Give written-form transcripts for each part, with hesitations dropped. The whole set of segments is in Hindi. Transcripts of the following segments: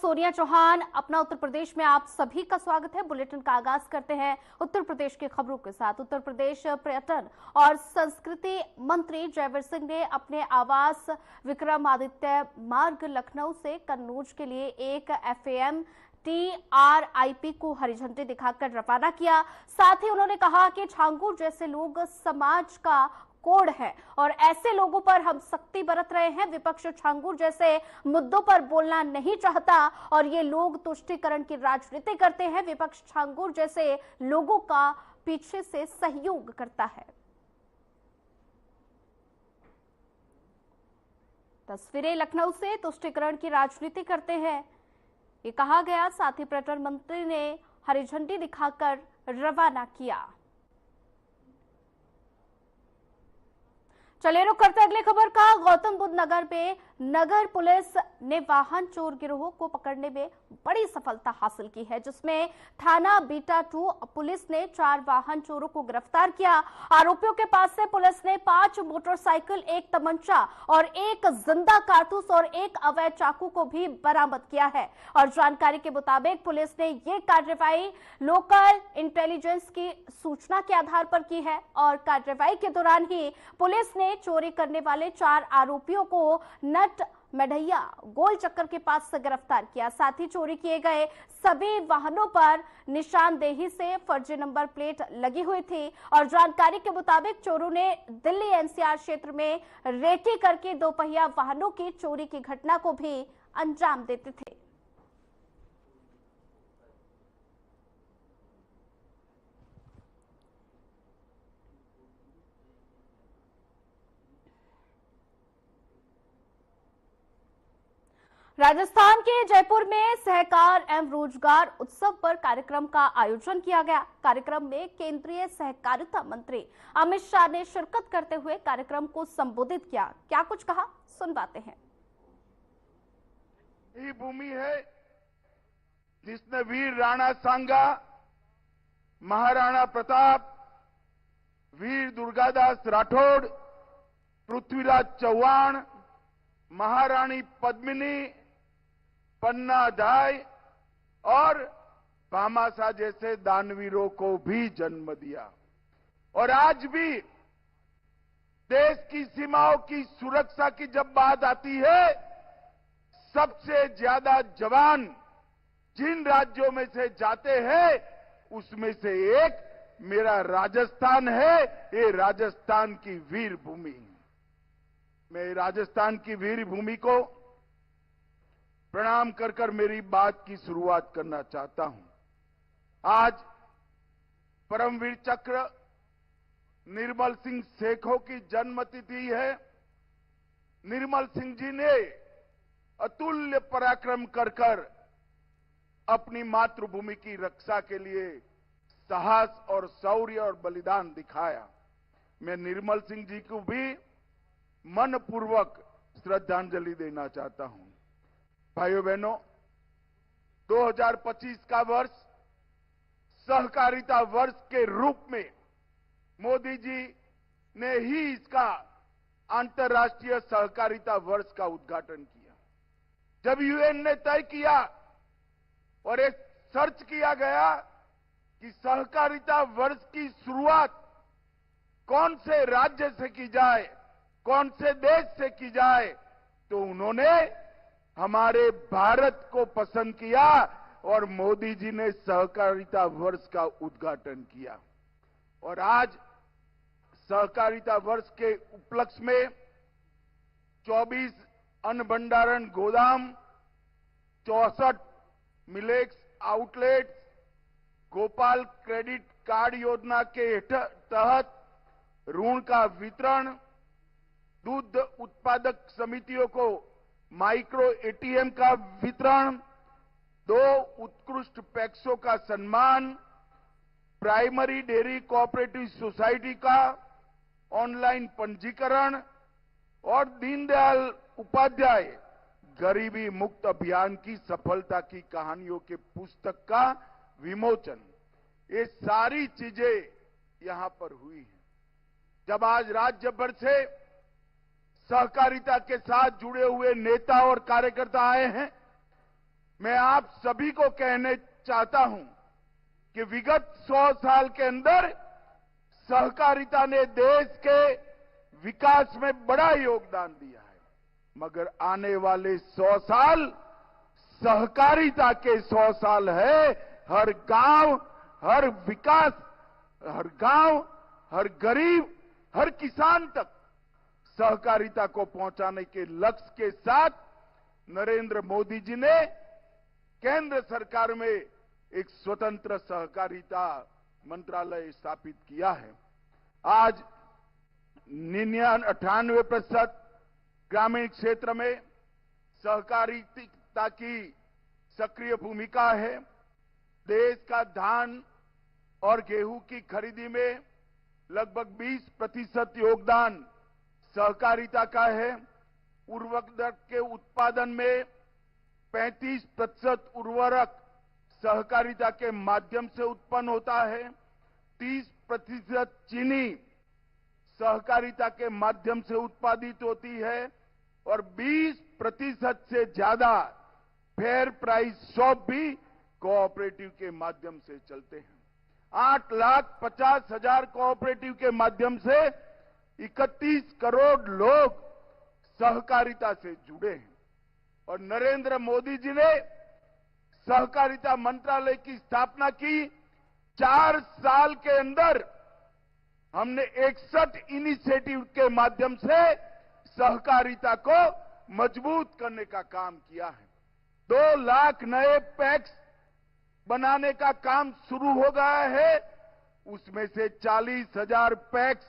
सोनिया चौहान। अपना उत्तर प्रदेश में आप सभी का स्वागत है। बुलेटिन का आगाज करते हैं उत्तर प्रदेश की खबरों के साथ। उत्तर प्रदेश पर्यटन और संस्कृति मंत्री जयवीर सिंह ने अपने आवास विक्रमादित्य मार्ग लखनऊ से कन्नौज के लिए एक FAM TRIP को हरी झंडी दिखाकर रवाना किया। साथ ही उन्होंने कहा कि छांगुर जैसे लोग समाज का कोड है और ऐसे लोगों पर हम सख्ती बरत रहे हैं। विपक्ष छांगुर जैसे मुद्दों पर बोलना नहीं चाहता और ये लोग तुष्टीकरण की राजनीति करते हैं। विपक्ष छांगुर जैसे लोगों का पीछे से सहयोग करता है। तस्वीरें लखनऊ से तुष्टीकरण की राजनीति करते हैं, ये कहा गया। साथ ही पर्यटन मंत्री ने हरी झंडी दिखाकर रवाना किया। चलिए रुक करते अगली खबर का। गौतम बुद्ध नगर में नगर पुलिस ने वाहन चोर गिरोह को पकड़ने में बड़ी सफलता हासिल की है, जिसमें थाना बीटा 2 पुलिस ने 4 वाहन चोरों को गिरफ्तार किया। आरोपियों के पास से पुलिस ने 5 मोटरसाइकिल, 1 तमंचा और 1 जिंदा कारतूस और 1 अवैध चाकू को भी बरामद किया है। और जानकारी के मुताबिक पुलिस ने ये कार्रवाई लोकल इंटेलिजेंस की सूचना के आधार पर की है और कार्रवाई के दौरान ही पुलिस ने चोरी करने वाले 4 आरोपियों को नट मढ़ैया गोल चक्कर के पास से गिरफ्तार किया। साथ ही चोरी किए गए सभी वाहनों पर निशानदेही से फर्जी नंबर प्लेट लगी हुई थी। और जानकारी के मुताबिक चोरों ने दिल्ली NCR क्षेत्र में रेकी करके 2 पहिया वाहनों की चोरी की घटना को भी अंजाम देते थे। राजस्थान के जयपुर में सहकार एवं रोजगार उत्सव पर कार्यक्रम का आयोजन किया गया। कार्यक्रम में केंद्रीय सहकारिता मंत्री अमित शाह ने शिरकत करते हुए कार्यक्रम को संबोधित किया। क्या कुछ कहा, सुनवाते हैं। ये भूमि है जिसने वीर राणा सांगा, महाराणा प्रताप, वीर दुर्गादास राठौड़, पृथ्वीराज चौहान, महारानी पद्मिनी, पन्ना दाई और भामाशाह जैसे दानवीरों को भी जन्म दिया। और आज भी देश की सीमाओं की सुरक्षा की जब बात आती है, सबसे ज्यादा जवान जिन राज्यों में से जाते हैं उसमें से एक मेरा राजस्थान है। ये राजस्थान की वीर भूमि। मैं राजस्थान की वीर भूमि को प्रणाम कर कर मेरी बात की शुरुआत करना चाहता हूं। आज परमवीर चक्र निर्मल सिंह सेखों की जन्मतिथि है। निर्मल सिंह जी ने अतुल्य पराक्रम कर कर अपनी मातृभूमि की रक्षा के लिए साहस और शौर्य और बलिदान दिखाया। मैं निर्मल सिंह जी को भी मनपूर्वक श्रद्धांजलि देना चाहता हूं। भाइयों बहनों, 2025 का वर्ष सहकारिता वर्ष के रूप में मोदी जी ने ही इसका अंतर्राष्ट्रीय सहकारिता वर्ष का उद्घाटन किया। जब UN ने तय किया और एक सर्च किया गया कि सहकारिता वर्ष की शुरुआत कौन से राज्य से की जाए, कौन से देश से की जाए, तो उन्होंने हमारे भारत को पसंद किया और मोदी जी ने सहकारिता वर्ष का उद्घाटन किया। और आज सहकारिता वर्ष के उपलक्ष्य में 24 अन्न भंडारण गोदाम, 64 millets outlets, Gopal credit card योजना के तहत ऋण का वितरण, दूध उत्पादक समितियों को माइक्रो ATM का वितरण, 2 उत्कृष्ट पैक्सों का सम्मान, प्राइमरी डेयरी कोऑपरेटिव सोसाइटी का ऑनलाइन पंजीकरण और दीनदयाल उपाध्याय गरीबी मुक्त अभियान की सफलता की कहानियों के पुस्तक का विमोचन। ये सारी चीजें यहां पर हुई हैं। जब आज राज्य भर से सहकारिता के साथ जुड़े हुए नेता और कार्यकर्ता आए हैं, मैं आप सभी को कहने चाहता हूं कि विगत 100 साल के अंदर सहकारिता ने देश के विकास में बड़ा योगदान दिया है, मगर आने वाले 100 साल सहकारिता के 100 साल है। हर गांव, हर विकास, हर गांव, हर गरीब, हर किसान तक सहकारिता को पहुंचाने के लक्ष्य के साथ नरेंद्र मोदी जी ने केंद्र सरकार में एक स्वतंत्र सहकारिता मंत्रालय स्थापित किया है। आज 98% ग्रामीण क्षेत्र में सहकारिता की सक्रिय भूमिका है। देश का धान और गेहूं की खरीदी में लगभग 20% योगदान सहकारिता का है। उर्वरक के उत्पादन में 35% उर्वरक सहकारिता के माध्यम से उत्पन्न होता है। 30% चीनी सहकारिता के माध्यम से उत्पादित होती है और 20% से ज्यादा फेयर प्राइस शॉप भी कोऑपरेटिव के माध्यम से चलते हैं। 8,50,000 कोऑपरेटिव के माध्यम से 31 करोड़ लोग सहकारिता से जुड़े हैं और नरेंद्र मोदी जी ने सहकारिता मंत्रालय की स्थापना की। 4 साल के अंदर हमने 61 इनिशिएटिव के माध्यम से सहकारिता को मजबूत करने का काम किया है। 2 लाख नए पैक्स बनाने का काम शुरू हो गया है, उसमें से 40,000 पैक्स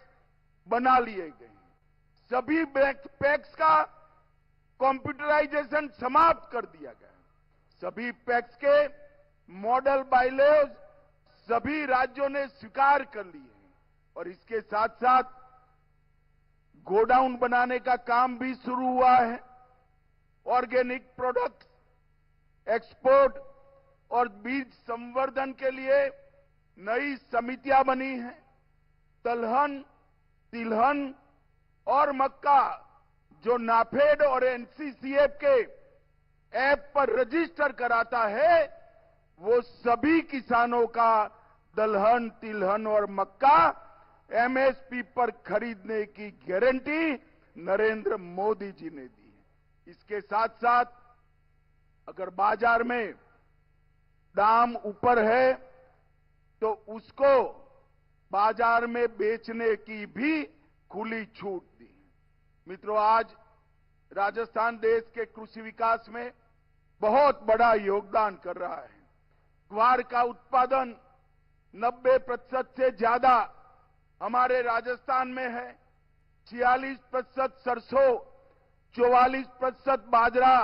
बना लिए गए हैं। सभी पैक्स का कंप्यूटराइजेशन समाप्त कर दिया गया है। सभी पैक्स के मॉडल बायलॉज सभी राज्यों ने स्वीकार कर लिए हैं और इसके साथ साथ गोडाउन बनाने का काम भी शुरू हुआ है। ऑर्गेनिक प्रोडक्ट्स एक्सपोर्ट और बीज संवर्धन के लिए नई समितियां बनी हैं। दलहन, तिलहन और मक्का जो नाफेड और एनसीसीएफ के ऐप पर रजिस्टर कराता है, वो सभी किसानों का दलहन, तिलहन और मक्का एमएसपी पर खरीदने की गारंटी नरेंद्र मोदी जी ने दी है। इसके साथ साथ अगर बाजार में दाम ऊपर है तो उसको बाजार में बेचने की भी खुली छूट दी है। मित्रों, आज राजस्थान देश के कृषि विकास में बहुत बड़ा योगदान कर रहा है। ग्वार का उत्पादन 90% से ज्यादा हमारे राजस्थान में है। 46% सरसों, 44% बाजरा,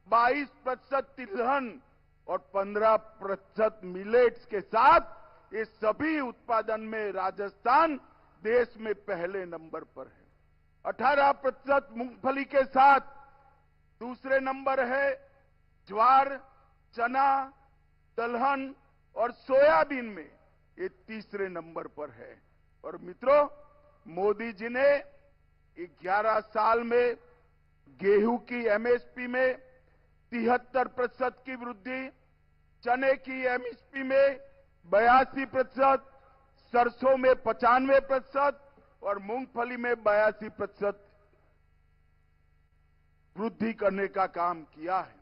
22% तिलहन और 15% मिलेट्स के साथ ये सभी उत्पादन में राजस्थान देश में पहले नंबर पर है। 18% मूंगफली के साथ दूसरे नंबर है। ज्वार, चना, दलहन और सोयाबीन में ये तीसरे नंबर पर है। और मित्रों, मोदी जी ने 11 साल में गेहूं की एमएसपी में 73% की वृद्धि, चने की एमएसपी में 82%, सरसों में 95% और मूंगफली में 82% वृद्धि करने का काम किया है।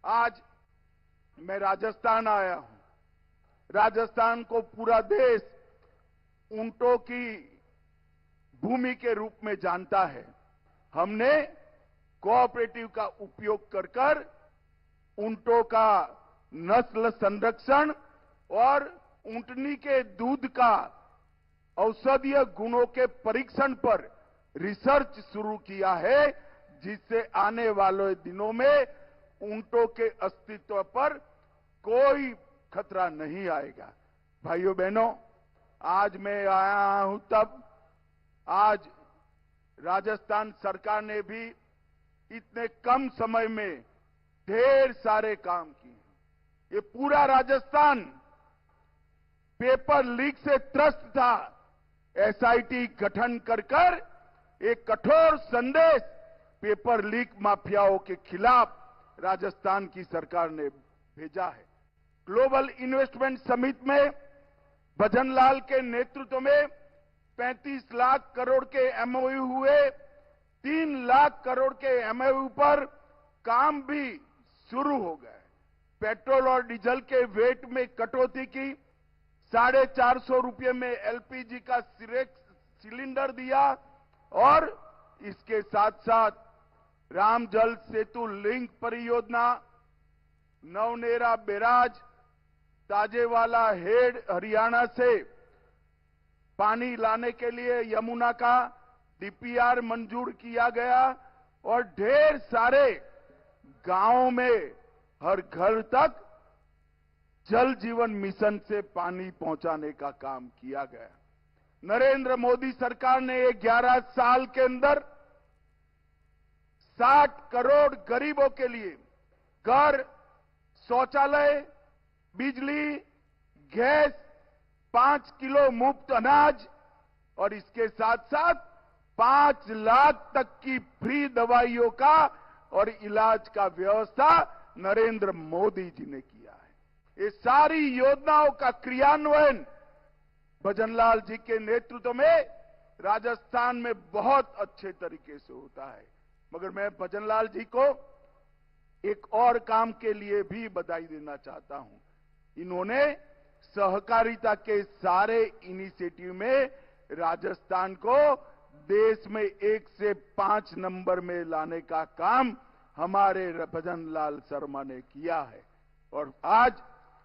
आज मैं राजस्थान आया हूं। राजस्थान को पूरा देश ऊंटों की भूमि के रूप में जानता है। हमने कोऑपरेटिव का उपयोग कर ऊंटों का नस्ल संरक्षण और ऊंटनी के दूध का औषधीय गुणों के परीक्षण पर रिसर्च शुरू किया है, जिससे आने वाले दिनों में ऊंटों के अस्तित्व पर कोई खतरा नहीं आएगा। भाइयों बहनों, आज मैं आया हूं तब आज राजस्थान सरकार ने भी इतने कम समय में ढेर सारे काम किए। ये पूरा राजस्थान पेपर लीक से त्रस्त था। एसआईटी गठन कर एक कठोर संदेश पेपर लीक माफियाओं के खिलाफ राजस्थान की सरकार ने भेजा है। ग्लोबल इन्वेस्टमेंट समिट में भजनलाल के नेतृत्व में 35 लाख करोड़ के एमओयू हुए। 3 लाख करोड़ के एमओयू पर काम भी शुरू हो गए। पेट्रोल और डीजल के वेट में कटौती की, 450 रुपये में एलपीजी का सिलेंडर दिया और इसके साथ साथ राम जल सेतु लिंक परियोजना, नवनेरा बैराज, ताजेवाला हेड हरियाणा से पानी लाने के लिए यमुना का डीपीआर मंजूर किया गया और ढेर सारे गांवों में हर घर तक जल जीवन मिशन से पानी पहुंचाने का काम किया गया। नरेंद्र मोदी सरकार ने 11 साल के अंदर 60 करोड़ गरीबों के लिए घर, शौचालय, बिजली, गैस, 5 किलो मुफ्त अनाज और इसके साथ साथ 5 लाख तक की फ्री दवाइयों का और इलाज का व्यवस्था नरेंद्र मोदी जी ने किया है। ये सारी योजनाओं का क्रियान्वयन भजनलाल जी के नेतृत्व में राजस्थान में बहुत अच्छे तरीके से होता है। मगर मैं भजनलाल जी को एक और काम के लिए भी बधाई देना चाहता हूं। इन्होंने सहकारिता के सारे इनिशिएटिव में राजस्थान को देश में 1 से 5 नंबर में लाने का काम हमारे भजनलाल शर्मा ने किया है और आज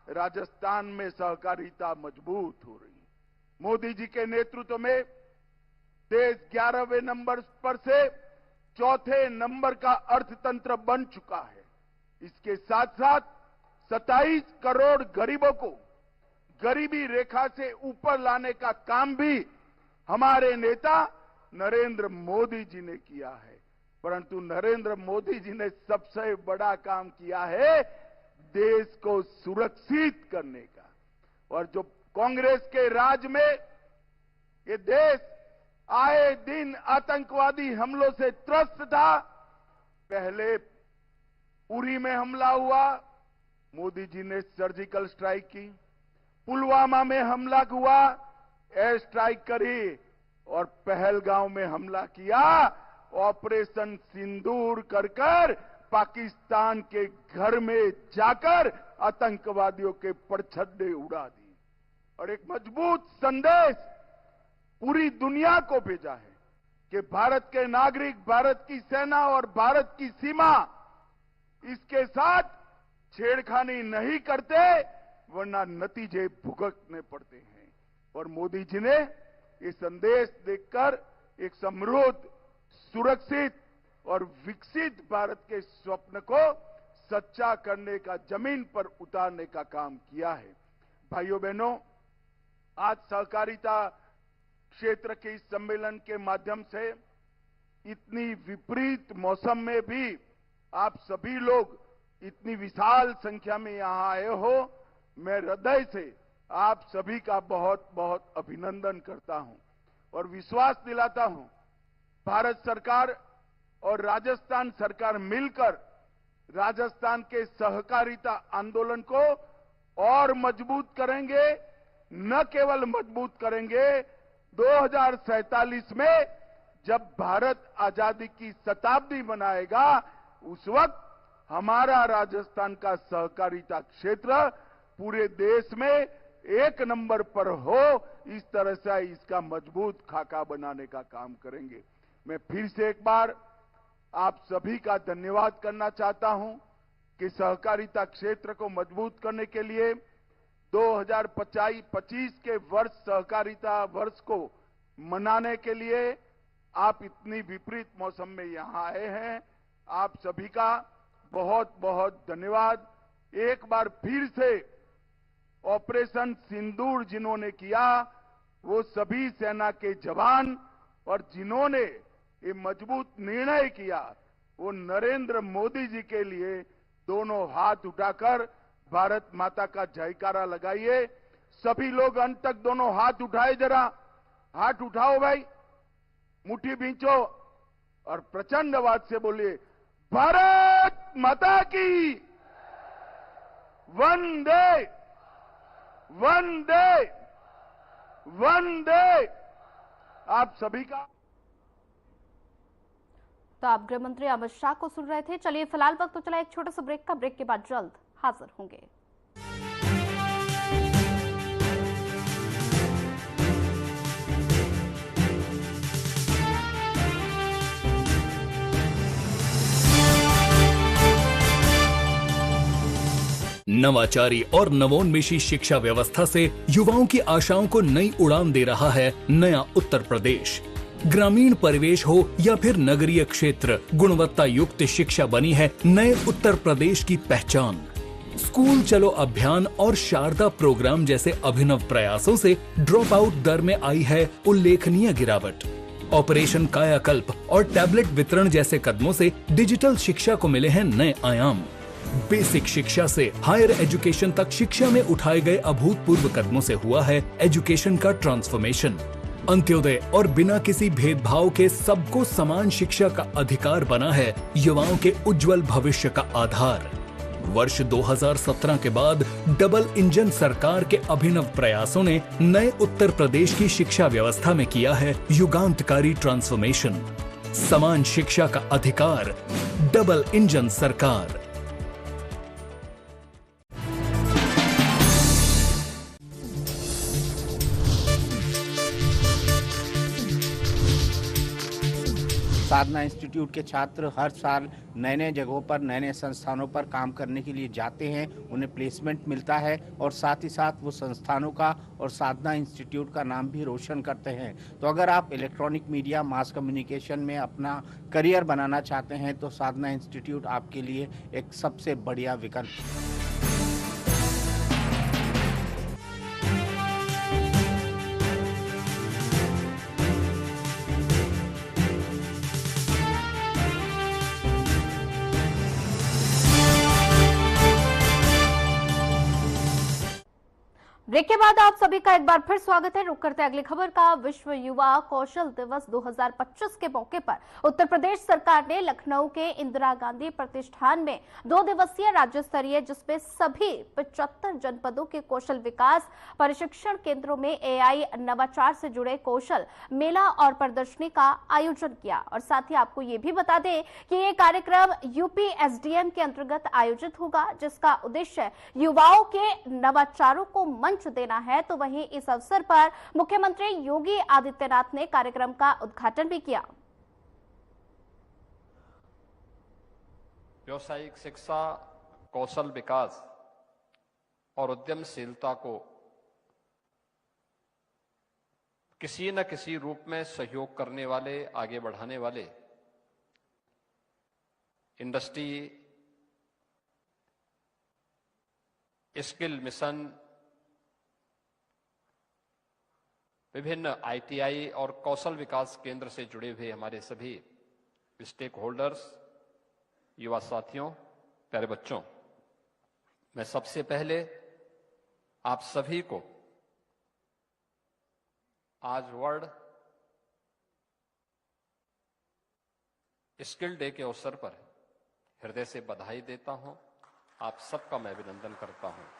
राजस्थान में सहकारिता मजबूत हो रही है। मोदी जी के नेतृत्व में देश 11वें नंबर पर से 4थे नंबर का अर्थतंत्र बन चुका है। इसके साथ साथ 27 करोड़ गरीबों को गरीबी रेखा से ऊपर लाने का काम भी हमारे नेता नरेंद्र मोदी जी ने किया है। परंतु नरेंद्र मोदी जी ने सबसे बड़ा काम किया है देश को सुरक्षित करने का। और जो कांग्रेस के राज में ये देश आए दिन आतंकवादी हमलों से त्रस्त था। पहले उरी में हमला हुआ, मोदी जी ने सर्जिकल स्ट्राइक की। पुलवामा में हमला हुआ, एयर स्ट्राइक करी और पहलगांव में हमला किया। ऑपरेशन सिंदूर कर पाकिस्तान के घर में जाकर आतंकवादियों के परछत्ते उड़ा दी और एक मजबूत संदेश पूरी दुनिया को भेजा है कि भारत के नागरिक, भारत की सेना और भारत की सीमा इसके साथ छेड़खानी नहीं करते, वरना नतीजे भुगतने पड़ते हैं। और मोदी जी ने ये संदेश देकर एक समृद्ध, सुरक्षित और विकसित भारत के स्वप्न को सच्चा करने का, जमीन पर उतारने का काम किया है। भाइयों बहनों, आज सहकारिता क्षेत्र के इस सम्मेलन के माध्यम से इतनी विपरीत मौसम में भी आप सभी लोग इतनी विशाल संख्या में यहां आए हो। मैं हृदय से आप सभी का बहुत बहुत अभिनंदन करता हूं और विश्वास दिलाता हूं भारत सरकार और राजस्थान सरकार मिलकर राजस्थान के सहकारिता आंदोलन को और मजबूत करेंगे। न केवल मजबूत करेंगे, 2047 में जब भारत आजादी की शताब्दी मनाएगा उस वक्त हमारा राजस्थान का सहकारिता क्षेत्र पूरे देश में 1 नंबर पर हो। इस तरह से इसका मजबूत खाका बनाने का काम करेंगे। मैं फिर से एक बार आप सभी का धन्यवाद करना चाहता हूं कि सहकारिता क्षेत्र को मजबूत करने के लिए 2025 के वर्ष सहकारिता वर्ष को मनाने के लिए आप इतनी विपरीत मौसम में यहां आए हैं। आप सभी का बहुत बहुत धन्यवाद। एक बार फिर से ऑपरेशन सिंदूर जिन्होंने किया वो सभी सेना के जवान और जिन्होंने ये मजबूत निर्णय किया वो नरेंद्र मोदी जी के लिए दोनों हाथ उठाकर भारत माता का जयकारा लगाइए। सभी लोग अंत तक दोनों हाथ उठाए, जरा हाथ उठाओ भाई, मुट्ठी भींचो और प्रचंड आवाज से बोलिए भारत माता की वंदे वंदे वंदे। आप सभी का। तो आप गृह मंत्री अमित शाह को सुन रहे थे। चलिए फिलहाल वक्त तो चला एक छोटा सा ब्रेक का। ब्रेक के बाद जल्द हाजिर होंगे। नवाचारी और नवोन्मेषी शिक्षा व्यवस्था से युवाओं की आशाओं को नई उड़ान दे रहा है नया उत्तर प्रदेश। ग्रामीण परिवेश हो या फिर नगरीय क्षेत्र, गुणवत्ता युक्त शिक्षा बनी है नए उत्तर प्रदेश की पहचान। स्कूल चलो अभियान और शारदा प्रोग्राम जैसे अभिनव प्रयासों से ड्रॉप आउट दर में आई है उल्लेखनीय गिरावट। ऑपरेशन कायाकल्प और टैबलेट वितरण जैसे कदमों से डिजिटल शिक्षा को मिले हैं नए आयाम। बेसिक शिक्षा से हायर एजुकेशन तक शिक्षा में उठाए गए अभूतपूर्व कदमों से हुआ है एजुकेशन का ट्रांसफॉर्मेशन। अंत्योदय और बिना किसी भेदभाव के सबको समान शिक्षा का अधिकार बना है युवाओं के उज्जवल भविष्य का आधार। वर्ष 2017 के बाद डबल इंजन सरकार के अभिनव प्रयासों ने नए उत्तर प्रदेश की शिक्षा व्यवस्था में किया है युगांतकारी ट्रांसफॉर्मेशन। समान शिक्षा का अधिकार, डबल इंजन सरकार। साधना इंस्टीट्यूट के छात्र हर साल नए नए जगहों पर नए नए संस्थानों पर काम करने के लिए जाते हैं, उन्हें प्लेसमेंट मिलता है और साथ ही साथ वो संस्थानों का और साधना इंस्टीट्यूट का नाम भी रोशन करते हैं। तो अगर आप इलेक्ट्रॉनिक मीडिया, मास कम्युनिकेशन में अपना करियर बनाना चाहते हैं तो साधना इंस्टीट्यूट आपके लिए एक सबसे बढ़िया विकल्प है। ब्रेक के बाद आप सभी का एक बार फिर स्वागत है। रुक करते अगली खबर का। विश्व युवा कौशल दिवस 2025 के मौके पर उत्तर प्रदेश सरकार ने लखनऊ के इंदिरा गांधी प्रतिष्ठान में 2 दिवसीय राज्य स्तरीय, जिसमें सभी 75 जनपदों के कौशल विकास प्रशिक्षण केंद्रों में एआई नवाचार से जुड़े कौशल मेला और प्रदर्शनी का आयोजन किया। और साथ ही आपको ये भी बता दें कि ये कार्यक्रम यूपी एसडीएम के अंतर्गत आयोजित होगा, जिसका उद्देश्य युवाओं के नवाचारों को मंच देना है। तो वहीं इस अवसर पर मुख्यमंत्री योगी आदित्यनाथ ने कार्यक्रम का उद्घाटन भी किया। व्यावसायिक शिक्षा, कौशल विकास और उद्यमशीलता को किसी न किसी रूप में सहयोग करने वाले, आगे बढ़ाने वाले इंडस्ट्री स्किल मिशन, विभिन्न आईटीआई और कौशल विकास केंद्र से जुड़े हुए हमारे सभी स्टेक होल्डर्स, युवा साथियों, प्यारे बच्चों, मैं सबसे पहले आप सभी को आज वर्ल्ड स्किल डे के अवसर पर हृदय से बधाई देता हूं। आप सबका मैं अभिनंदन करता हूं।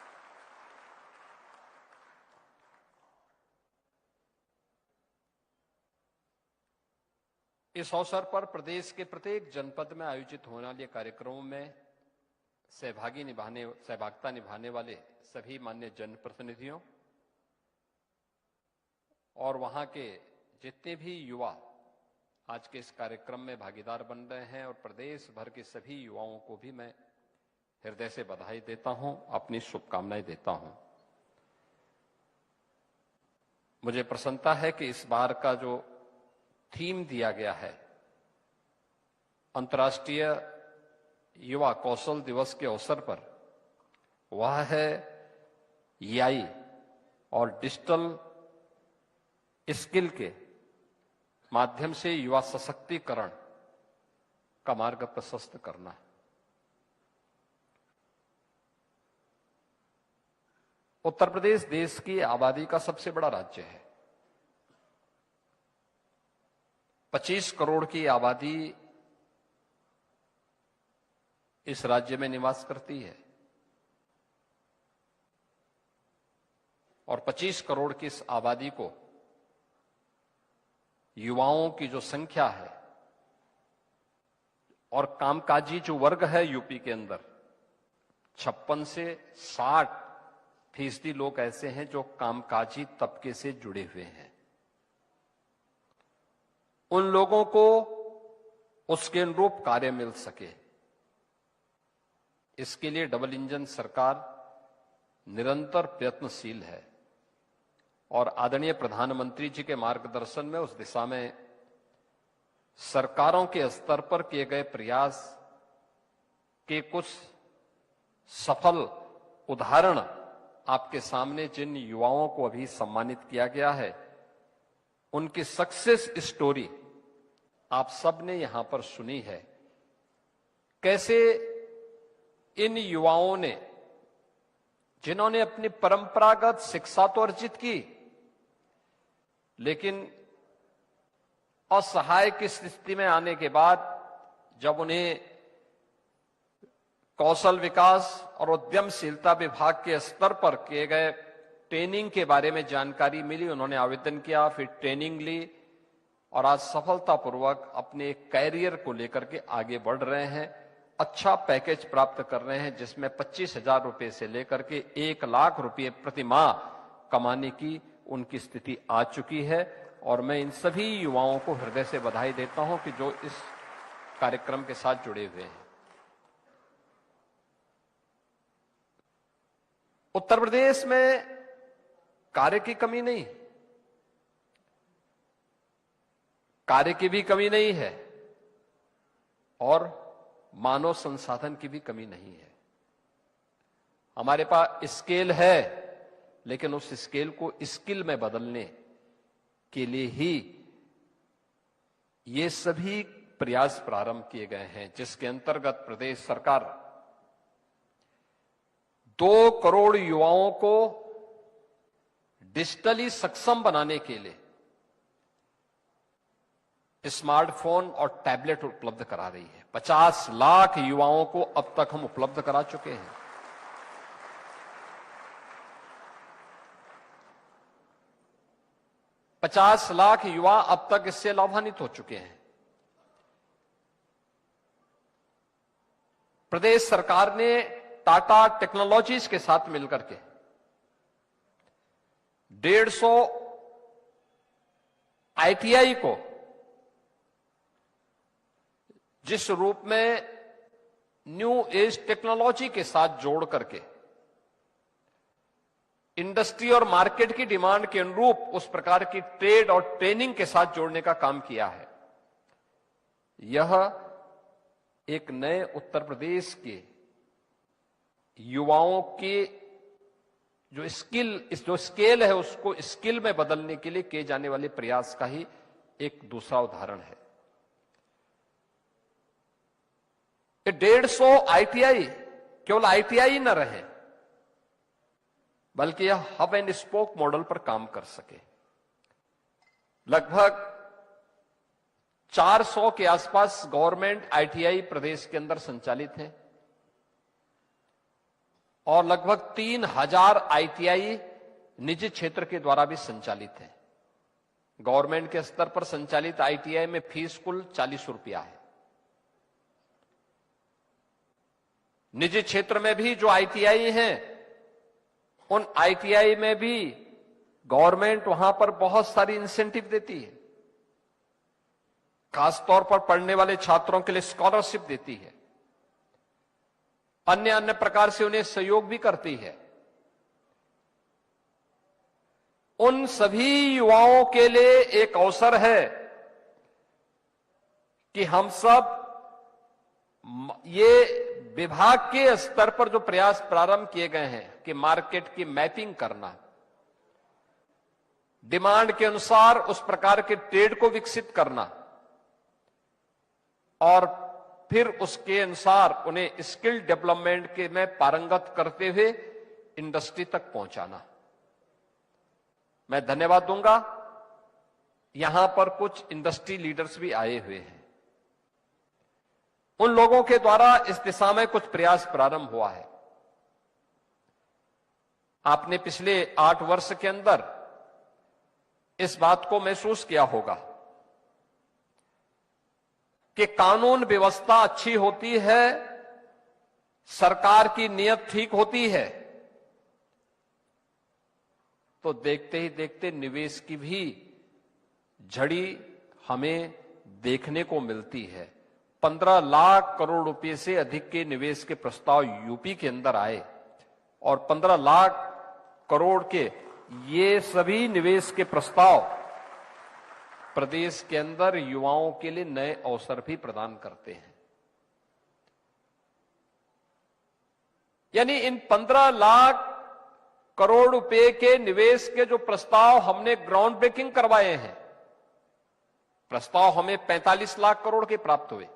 इस अवसर पर प्रदेश के प्रत्येक जनपद में आयोजित होने वाले कार्यक्रमों में सहभागिता निभाने वाले सभी माननीय जनप्रतिनिधियों और वहां के जितने भी युवा आज के इस कार्यक्रम में भागीदार बन रहे हैं और प्रदेश भर के सभी युवाओं को भी मैं हृदय से बधाई देता हूं, अपनी शुभकामनाएं देता हूं। मुझे प्रसन्नता है कि इस बार का जो थीम दिया गया है अंतर्राष्ट्रीय युवा कौशल दिवस के अवसर पर, वह है एआई और डिजिटल स्किल के माध्यम से युवा सशक्तिकरण का मार्ग प्रशस्त करना है। उत्तर प्रदेश देश की आबादी का सबसे बड़ा राज्य है। 25 करोड़ की आबादी इस राज्य में निवास करती है और 25 करोड़ की इस आबादी को, युवाओं की जो संख्या है और कामकाजी जो वर्ग है यूपी के अंदर, 56 से 60% लोग ऐसे हैं जो कामकाजी तबके से जुड़े हुए हैं। उन लोगों को उसके अनुरूप कार्य मिल सके, इसके लिए डबल इंजन सरकार निरंतर प्रयत्नशील है और आदरणीय प्रधानमंत्री जी के मार्गदर्शन में उस दिशा में सरकारों के स्तर पर किए गए प्रयास के कुछ सफल उदाहरण आपके सामने जिन युवाओं को अभी सम्मानित किया गया है, उनकी सक्सेस स्टोरी आप सबने यहां पर सुनी है। कैसे इन युवाओं ने, जिन्होंने अपनी परंपरागत शिक्षा तो अर्जित की, लेकिन असहाय की स्थिति में आने के बाद जब उन्हें कौशल विकास और उद्यमशीलता विभाग के स्तर पर किए गए ट्रेनिंग के बारे में जानकारी मिली, उन्होंने आवेदन किया, फिर ट्रेनिंग ली और आज सफलतापूर्वक अपने कैरियर को लेकर के आगे बढ़ रहे हैं। अच्छा पैकेज प्राप्त कर रहे हैं, जिसमें 25,000 रुपए से लेकर के 1 लाख रुपए प्रति माह कमाने की उनकी स्थिति आ चुकी है। और मैं इन सभी युवाओं को हृदय से बधाई देता हूं कि जो इस कार्यक्रम के साथ जुड़े हुए हैं। उत्तर प्रदेश में कार्य की कमी नहीं, कार्य की भी कमी नहीं है और मानव संसाधन की भी कमी नहीं है। हमारे पास स्केल है, लेकिन उस स्केल को स्किल में बदलने के लिए ही ये सभी प्रयास प्रारंभ किए गए हैं, जिसके अंतर्गत प्रदेश सरकार 2 करोड़ युवाओं को डिजिटली सक्षम बनाने के लिए स्मार्टफोन और टैबलेट उपलब्ध करा रही है। 50 लाख युवाओं को अब तक हम उपलब्ध करा चुके हैं। पचास लाख युवा अब तक इससे लाभान्वित हो चुके हैं। प्रदेश सरकार ने टाटा टेक्नोलॉजीज के साथ मिलकर के 150 आईटीआई को जिस रूप में न्यू एज टेक्नोलॉजी के साथ जोड़ करके इंडस्ट्री और मार्केट की डिमांड के अनुरूप उस प्रकार की ट्रेड और ट्रेनिंग के साथ जोड़ने का काम किया है। यह एक नए उत्तर प्रदेश के युवाओं के जो स्केल है उसको स्किल में बदलने के लिए किए जाने वाले प्रयास का ही एक दूसरा उदाहरण है। 150 आईटीआई केवल आईटीआई न रहे, बल्कि यह हब एंड स्पोक मॉडल पर काम कर सके। लगभग 400 के आसपास गवर्नमेंट आईटीआई प्रदेश के अंदर संचालित हैं और लगभग 3000 आईटीआई निजी क्षेत्र के द्वारा भी संचालित हैं। गवर्नमेंट के स्तर पर संचालित आईटीआई में फीस कुल 40 रुपया है। निजी क्षेत्र में भी जो आईटीआई हैं, उन आईटीआई में भी गवर्नमेंट वहां पर बहुत सारी इंसेंटिव देती है। खासतौर पर पढ़ने वाले छात्रों के लिए स्कॉलरशिप देती है, अन्य प्रकार से उन्हें सहयोग भी करती है। उन सभी युवाओं के लिए एक अवसर है कि हम सब ये विभाग के स्तर पर जो प्रयास प्रारंभ किए गए हैं कि मार्केट की मैपिंग करना, डिमांड के अनुसार उस प्रकार के ट्रेड को विकसित करना और फिर उसके अनुसार उन्हें स्किल डेवलपमेंट के में पारंगत करते हुए इंडस्ट्री तक पहुंचाना। मैं धन्यवाद दूंगा, यहां पर कुछ इंडस्ट्री लीडर्स भी आए हुए हैं। उन लोगों के द्वारा इस दिशा में कुछ प्रयास प्रारंभ हुआ है। आपने पिछले 8 वर्ष के अंदर इस बात को महसूस किया होगा कि कानून व्यवस्था अच्छी होती है, सरकार की नीयत ठीक होती है, तो देखते ही देखते निवेश की भी झड़ी हमें देखने को मिलती है। 15 लाख करोड़ रुपए से अधिक के निवेश के प्रस्ताव यूपी के अंदर आए और 15 लाख करोड़ के ये सभी निवेश के प्रस्ताव प्रदेश के अंदर युवाओं के लिए नए अवसर भी प्रदान करते हैं। यानी इन 15 लाख करोड़ रुपए के निवेश के जो प्रस्ताव हमने ग्राउंड ब्रेकिंग करवाए हैं, प्रस्ताव हमें 45 लाख करोड़ के प्राप्त हुए,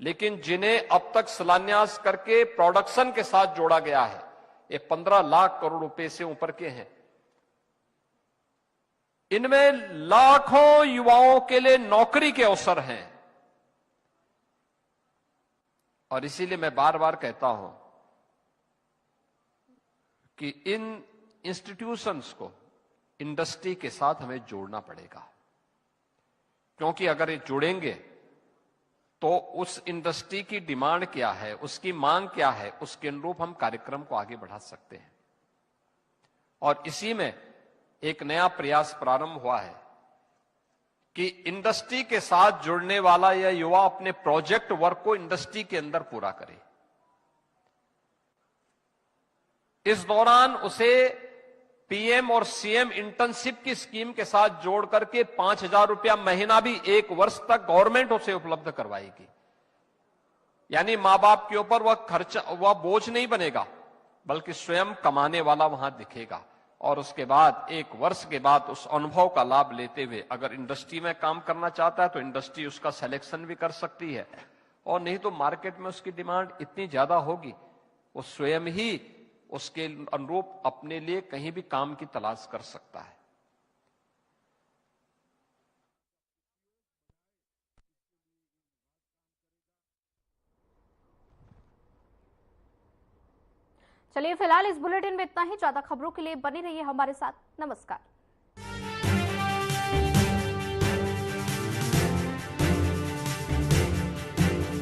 लेकिन जिन्हें अब तक शिलान्यास करके प्रोडक्शन के साथ जोड़ा गया है, ये 15 लाख करोड़ रुपए से ऊपर के हैं। इनमें लाखों युवाओं के लिए नौकरी के अवसर हैं। और इसीलिए मैं बार बार कहता हूं कि इन इंस्टीट्यूशंस को इंडस्ट्री के साथ हमें जोड़ना पड़ेगा, क्योंकि अगर ये जुड़ेंगे तो उस इंडस्ट्री की डिमांड क्या है, उसकी मांग क्या है, उसके अनुरूप हम कार्यक्रम को आगे बढ़ा सकते हैं। और इसी में एक नया प्रयास प्रारंभ हुआ है कि इंडस्ट्री के साथ जुड़ने वाला यह युवा अपने प्रोजेक्ट वर्क को इंडस्ट्री के अंदर पूरा करे। इस दौरान उसे पीएम और सीएम इंटर्नशिप की स्कीम के साथ जोड़ करके 5,000 रुपया महीना भी 1 वर्ष तक गवर्नमेंट उसे उपलब्ध करवाएगी। यानी मां बाप के ऊपर वह खर्चा, वह बोझ नहीं बनेगा, बल्कि स्वयं कमाने वाला वहां दिखेगा। और उसके बाद 1 वर्ष के बाद उस अनुभव का लाभ लेते हुए अगर इंडस्ट्री में काम करना चाहता है तो इंडस्ट्री उसका सिलेक्शन भी कर सकती है, और नहीं तो मार्केट में उसकी डिमांड इतनी ज्यादा होगी वो स्वयं ही उसके अनुरूप अपने लिए कहीं भी काम की तलाश कर सकता है। चलिए फिलहाल इस बुलेटिन में इतना ही। ज्यादा खबरों के लिए बने रहिए हमारे साथ। नमस्कार।